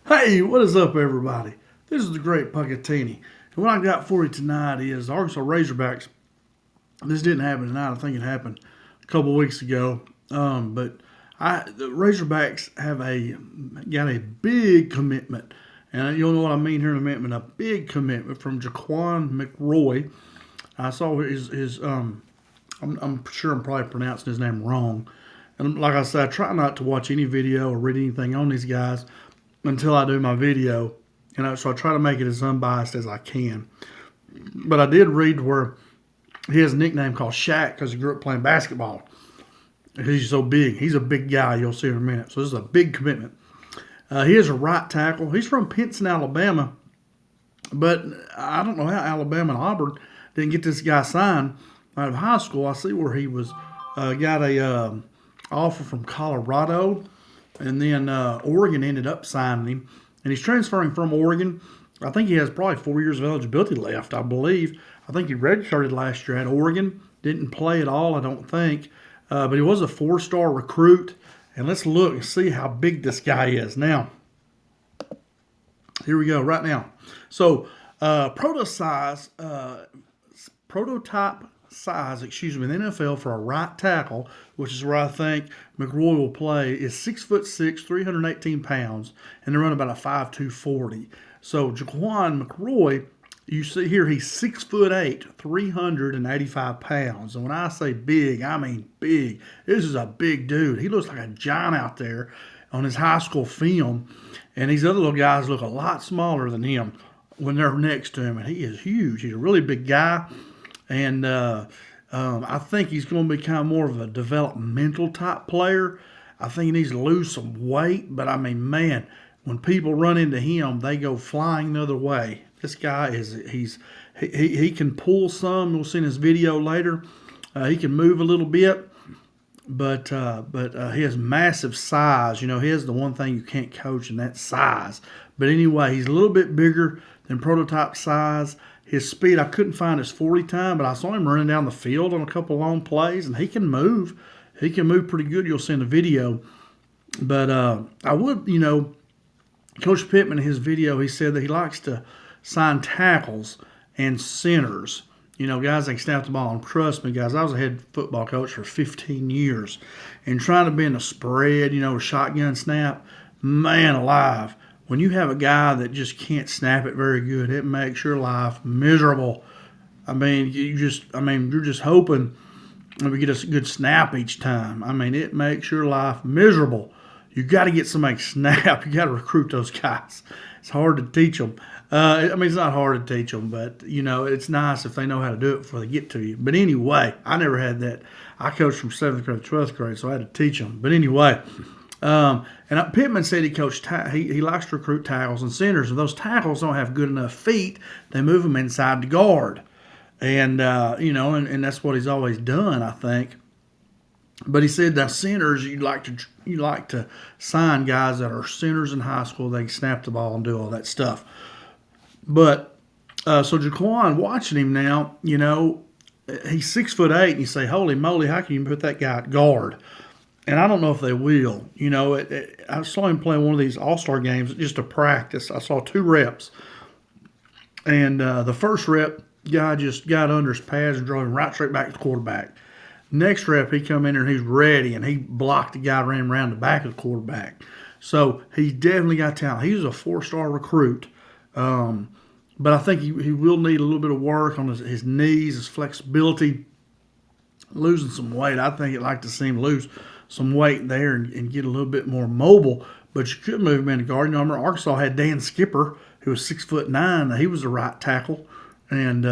Hey, what is up, everybody? This is the Great Puckettini. And what I got for you tonight is the Arkansas Razorbacks. This didn't happen tonight. I think it happened a couple of weeks ago. But the Razorbacks have got a big commitment, and you'll know what I mean here in a minute. A big commitment from JacQawn McRoy. I saw his. I'm sure I'm probably pronouncing his name wrong. And like I said, I try not to watch any video or read anything on these guys until I do my video. So I try to make it as unbiased as I can. But I did read where he has a nickname called Shaq because he grew up playing basketball. He's so big. He's a big guy. You'll see in a minute. So this is a big commitment. He is a right tackle. He's from Pinson, Alabama. But I don't know how Alabama and Auburn didn't get this guy signed out of high school. I see where he was got a offer from Colorado, and then Oregon ended up signing him. And he's transferring from Oregon. I think he has probably 4 years of eligibility left, I believe. I think he redshirted last year at Oregon. Didn't play at all, I don't think. But he was a four-star recruit. And let's look and see how big this guy is. Now, here we go, right now. So, prototype size, in the NFL for a right tackle, which is where I think McRoy will play, is 6'6", 318 pounds, and they run about a 5'2", 40. So JacQuan McRoy, you see here, he's 6'8", 385 pounds. And when I say big, I mean big. This is a big dude. He looks like a giant out there on his high school film, and these other little guys look a lot smaller than him when they're next to him, and he is huge. He's a really big guy. And I think he's going to be kind of more of a developmental type player. I think he needs to lose some weight. But, I mean, man, when people run into him, they go flying the other way. This guy he can pull some. We'll see in his video later. He can move a little bit. But he has massive size. He has the one thing you can't coach, and that's size. But anyway, he's a little bit bigger than prototype size. His speed, I couldn't find his 40 time, but I saw him running down the field on a couple long plays, and he can move. He can move pretty good. You'll see in the video. But I would, Coach Pittman in his video, he said that he likes to sign tackles and centers. Guys that can snap the ball. And trust me, guys, I was a head football coach for 15 years. And trying to be in a spread, a shotgun snap, man alive. When you have a guy that just can't snap it very good, it makes your life miserable. I mean, you're just hoping we get a good snap each time. I mean, it makes your life miserable. You got to get somebody to snap. You got to recruit those guys. It's hard to teach them. It's not hard to teach them, but, it's nice if they know how to do it before they get to you. But anyway, I never had that. I coached from 7th grade to 12th grade, so I had to teach them. But anyway, and Pittman said he likes to recruit tackles and centers. If those tackles don't have good enough feet, they move them inside the guard. And, and that's what he's always done, I think. But he said that centers, you like to sign guys that are centers in high school. They can snap the ball and do all that stuff. But so JacQuan, watching him now, he's 6'8", and you say, holy moly, how can you put that guy at guard? And I don't know if they will. I saw him play one of these all-star games just to practice. I saw 2 reps. And the first rep, guy just got under his pads and drove him right straight back to the quarterback. Next rep, he come in there and he's ready, and he blocked the guy, ran around the back of the quarterback. So he's definitely got talent. He was a 4-star recruit. But I think he will need a little bit of work on his knees, his flexibility, losing some weight. I think I'd like to see him lose some weight there and get a little bit more mobile. But you could move him into guard. I remember Arkansas had Dan Skipper, who was 6'9". He was a right tackle. And,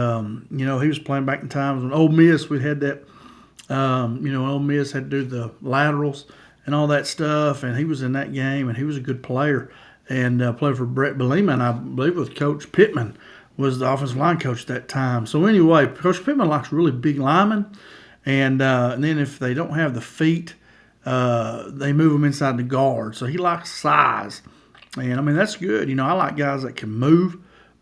he was playing back in times when Ole Miss, we had that, Ole Miss had to do the laterals and all that stuff. And he was in that game, and he was a good player. And played for Brett Bielema, and I believe with Coach Pittman was the offensive line coach at that time. So anyway, Coach Pittman likes really big linemen. And then if they don't have the feet, they move them inside the guard. So he likes size. And, that's good. I like guys that can move.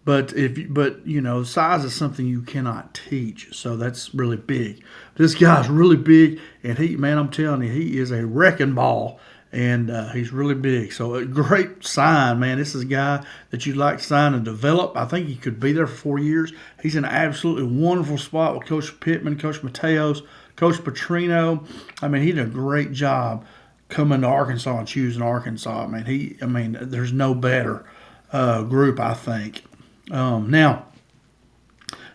But size is something you cannot teach. So that's really big. This guy's really big, and I'm telling you, he is a wrecking ball. and he's really big. So a great sign, man. This is a guy that you'd like to sign and develop. I think he could be there for 4 years. He's in an absolutely wonderful spot with Coach Pittman, Coach Mateos, Coach Petrino. I mean, he did a great job coming to Arkansas and choosing Arkansas. I mean, there's no better group, I think. Now,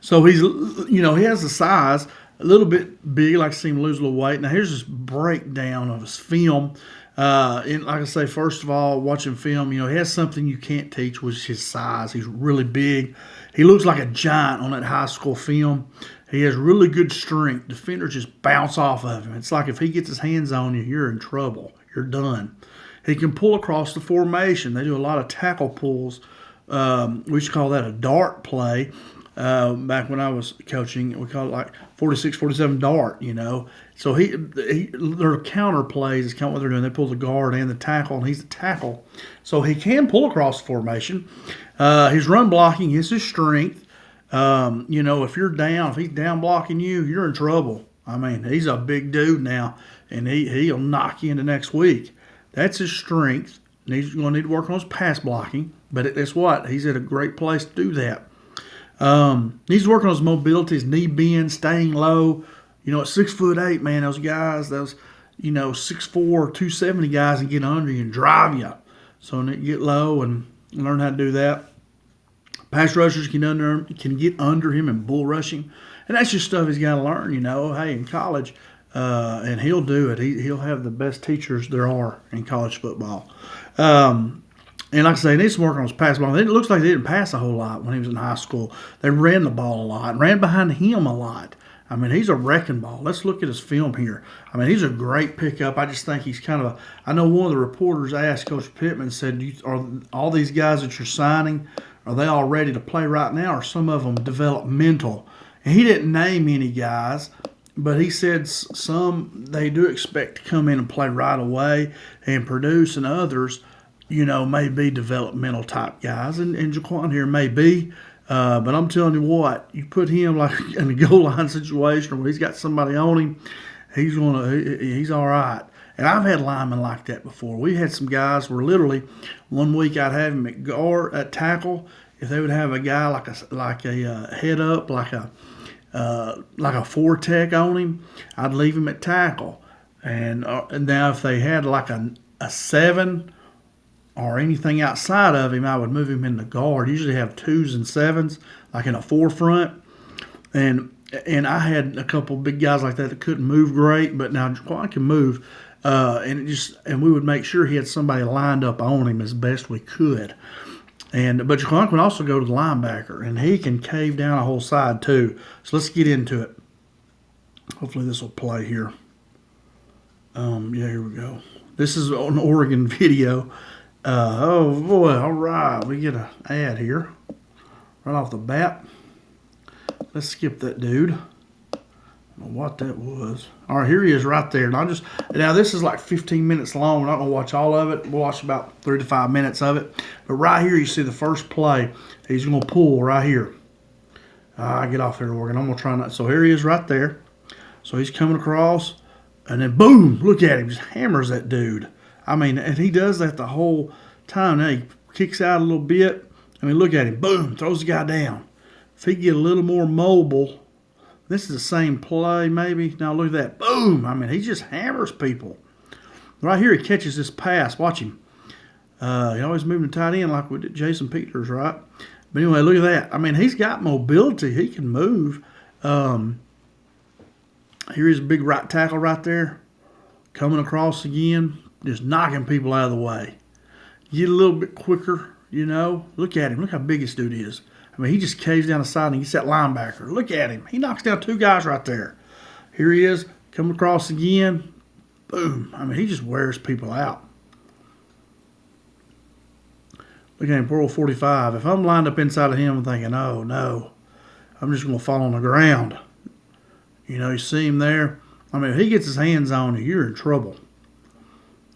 so he's, he has the size, a little bit big, like I see him lose a little weight. Now, here's this breakdown of his film. And like I say, first of all, watching film, he has something you can't teach, which is his size. He's really big. He looks like a giant on that high school film. He has really good strength. Defenders just bounce off of him. It's like if he gets his hands on you, you're in trouble. You're done. He can pull across the formation. They do a lot of tackle pulls. We used to call that a dart play. Back when I was coaching, we called it like 46, 47 dart, So their counter plays is kind of what they're doing. They pull the guard and the tackle, and he's the tackle. So he can pull across the formation. His run blocking is his strength. If you're down, if he's down blocking you, you're in trouble. I mean, he's a big dude now, and he'll knock you into next week. That's his strength. And he's going to need to work on his pass blocking, but it's what? He's at a great place to do that. He's working on his mobility, his knee bend, staying low. At 6'8", man, those guys, 6'4", 270 guys can get under you and drive you. So get low and learn how to do that. Pass rushers can get under him and bull rush him. And that's just stuff he's got to learn, Hey, in college, and he'll do it. He'll have the best teachers there are in college football. And like I say, he needs to work on his pass ball. It looks like they didn't pass a whole lot when he was in high school. They ran the ball a lot, ran behind him a lot. I mean, he's a wrecking ball. Let's look at his film here. I mean, he's a great pickup. I just think he's kind of I know one of the reporters asked Coach Pittman, said, are all these guys that you're signing, are they all ready to play right now, or some of them developmental? And he didn't name any guys, but he said some they do expect to come in and play right away and produce, and others may be developmental type guys, and JacQuan here may be. But I'm telling you what, you put him like in a goal line situation where he's got somebody on him, he's all right. And I've had linemen like that before. We had some guys where literally 1 week I'd have him at guard, at tackle. If they would have a guy like a head up, like a 4 tech on him, I'd leave him at tackle. And now if they had like a 7 or anything outside of him, I would move him in the guard. Usually have 2s and 7s, like in a forefront. And I had a couple big guys like that couldn't move great, but now JacQuan can move. And we would make sure he had somebody lined up on him as best we could. But JacQuan can also go to the linebacker, and he can cave down a whole side too. So let's get into it. Hopefully this will play here. Here we go. This is an Oregon video. Oh boy, all right, we get an ad here right off the bat. Let's skip that dude. I don't know what that was. All right, here he is right there. Now this is like 15 minutes long. We're not going to watch all of it. We'll watch about 3 to 5 minutes of it. But right here, you see the first play. He's going to pull right here. Get off here, Oregon. I'm going to try not. So here he is right there. So he's coming across, and then boom, look at him. Just hammers that dude. I mean, and he does that the whole time. Now he kicks out a little bit. I mean, look at him. Boom, throws the guy down. If he get a little more mobile, this is the same play maybe. Now look at that. Boom. I mean, he just hammers people. Right here, he catches this pass. Watch him. He always moving to tight end like we did Jason Peters, right? But anyway, look at that. I mean, he's got mobility. He can move. Here's a big right tackle right there. Coming across again. Just knocking people out of the way. Get a little bit quicker, Look at him. Look how big this dude is. I mean, he just caves down the side and gets that linebacker. Look at him. He knocks down 2 guys right there. Here he is. Coming across again. Boom. I mean, he just wears people out. Look at him, poor old 45. If I'm lined up inside of him, I'm thinking, oh, no. I'm just going to fall on the ground. You see him there. I mean, if he gets his hands on you, you're in trouble.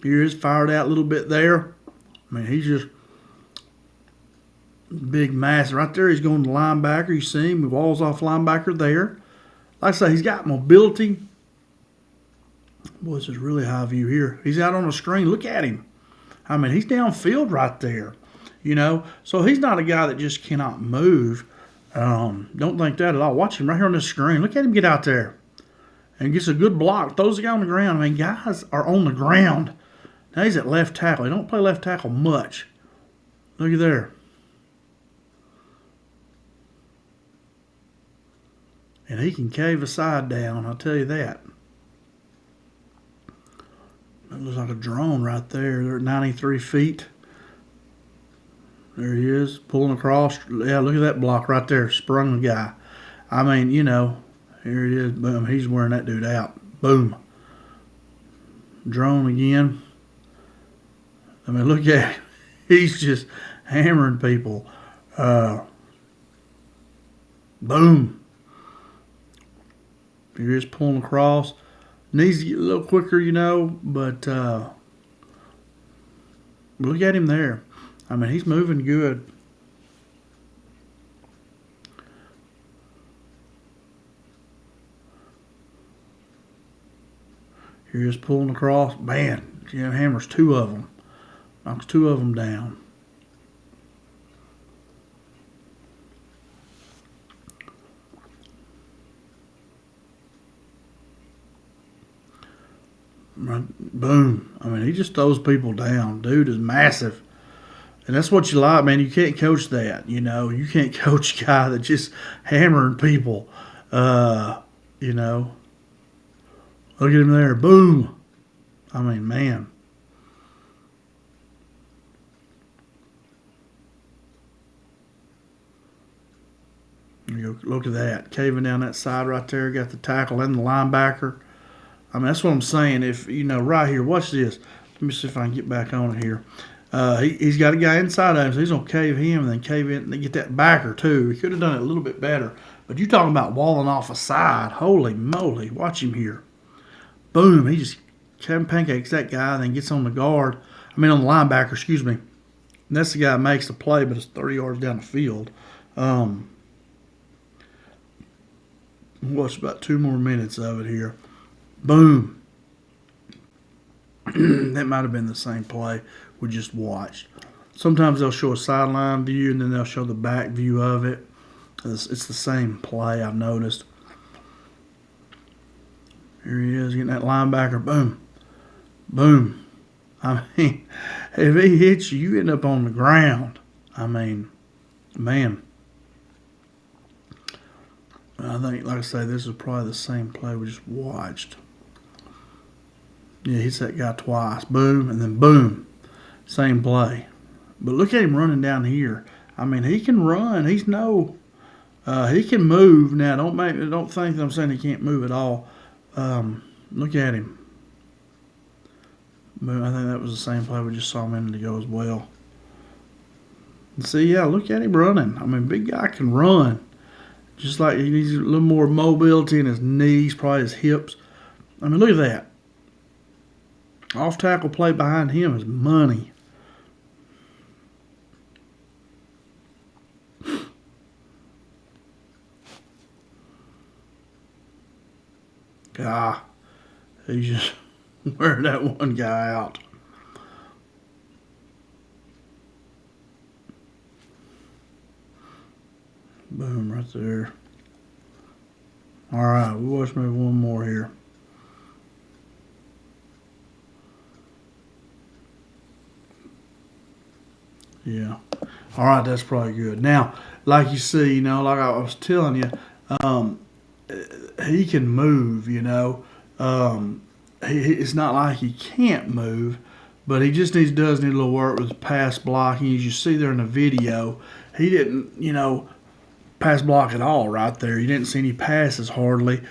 Here is fired out a little bit there. I mean, he's just big mass. Right there, he's going to linebacker. You see him. He walls off linebacker there. Like I say, he's got mobility. Boy, this is really high view here. He's out on the screen. Look at him. I mean, he's downfield right there. So he's not a guy that just cannot move. Don't think that at all. Watch him right here on the screen. Look at him get out there and gets a good block. Throws the guy on the ground. I mean, guys are on the ground. Now he's at left tackle. He don't play left tackle much. Look at there. And he can cave a side down, I'll tell you that. That looks like a drone right there. They're at 93 feet. There he is, pulling across. Yeah, look at that block right there. Sprung the guy. I mean, here it is. Boom. He's wearing that dude out. Boom. Drone again. I mean, look at him. He's just hammering people. Boom. Here he is pulling across. Needs to get a little quicker, but look at him there. I mean, he's moving good. Here he is pulling across. Man, hammers two of them. Knocks two of them down. Boom. I mean, he just throws people down. Dude is massive. And that's what you like, man. You can't coach that, You can't coach a guy that's just hammering people, Look at him there. Boom. I mean, man. Look at that. Caving down that side right there. Got the tackle and the linebacker. I mean, that's what I'm saying. If, right here, watch this. Let me see if I can get back on it here. He's got a guy inside of him, so he's going to cave him and then cave in and get that backer, too. He could have done it a little bit better. But you're talking about walling off a side. Holy moly. Watch him here. Boom. He just pancakes that guy and then gets on the guard. On the linebacker, excuse me. And that's the guy that makes the play, but it's 30 yards down the field. Watch about 2 more minutes of it here. Boom. That might have been the same play we just watched. Sometimes they'll show a sideline view and then they'll show the back view of it. It's the same play, I've noticed. Here he is getting that linebacker. Boom. Boom. I mean, if he hits you, you end up on the ground. I mean, man. I think, like I say, this is probably the same play we just watched. Yeah, he hits that guy twice. Boom, and then boom. Same play. But look at him running down here. I mean, he can run. He can move. Now, don't think that I'm saying he can't move at all. Look at him. Boom. I think that was the same play we just saw a minute ago as well. And see, yeah, look at him running. I mean, big guy can run. Just like he needs a little more mobility in his knees, probably his hips. I mean, look at that. Off tackle play behind him is money. God, he's just wearing that one guy out. Boom, right there. All right, we'll watch maybe one more here. Yeah. All right, that's probably good. Now, like you see, like I was telling you, he can move, It's not like he can't move, but he just does need a little work with pass blocking. As you see there in the video, he didn't, pass block at all right there. You didn't see any passes hardly.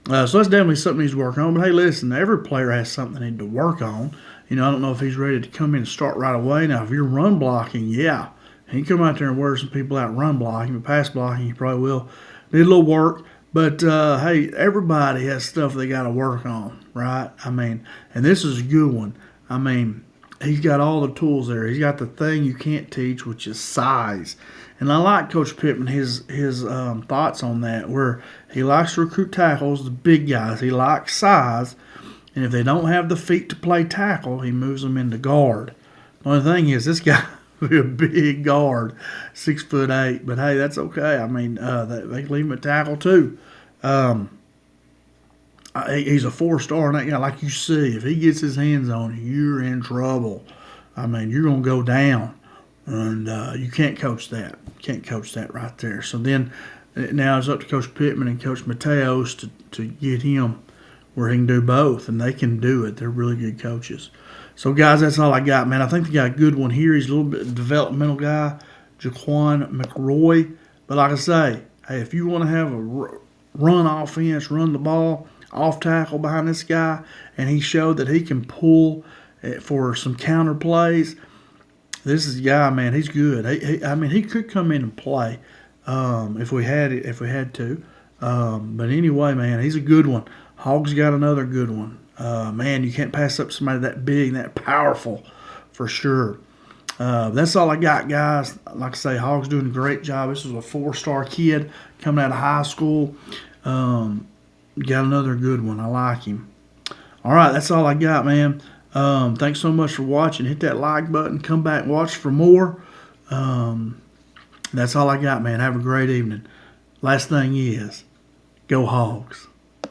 So that's definitely something he's working on. But hey, listen, every player has something they need to work on. I don't know if he's ready to come in and start right away. Now, if you're run blocking, yeah, he can come out there and wear some people out run blocking, but pass blocking, he probably will need a little work. But hey, everybody has stuff they got to work on, right? And this is a good one. He's got all the tools there. He's got the thing you can't teach, which is size. And I like Coach Pittman, his thoughts on that, where he likes to recruit tackles, the big guys. He likes size. And if they don't have the feet to play tackle, he moves them into guard. The only thing is, this guy be a big guard, 6'8". But hey, that's okay. I mean, they leave him at tackle too. He's a 4-star, and that guy, like you see, if he gets his hands on you, you're in trouble. I mean, you're gonna go down, and you can't coach that. Can't coach that right there. So then, now it's up to Coach Pittman and Coach Mateos to get him where he can do both, and they can do it. They're really good coaches. So, guys, that's all I got, man. I think they got a good one here. He's a little bit developmental guy, JacQawn McRoy. But like I say, hey, if you want to have a run offense, run the ball, off tackle behind this guy, and he showed that he can pull for some counter plays, this is the guy, man. He's good. I mean, he could come in and play if we had to. But anyway, man, he's a good one. Hogs got another good one. Man, you can't pass up somebody that big and that powerful for sure. That's all I got, guys. Like I say, Hogs doing a great job. This is a 4-star kid coming out of high school. Got another good one. I like him. All right, that's all I got, man. Thanks so much for watching. Hit that like button. Come back and watch for more. That's all I got, man. Have a great evening. Last thing is, go Hogs.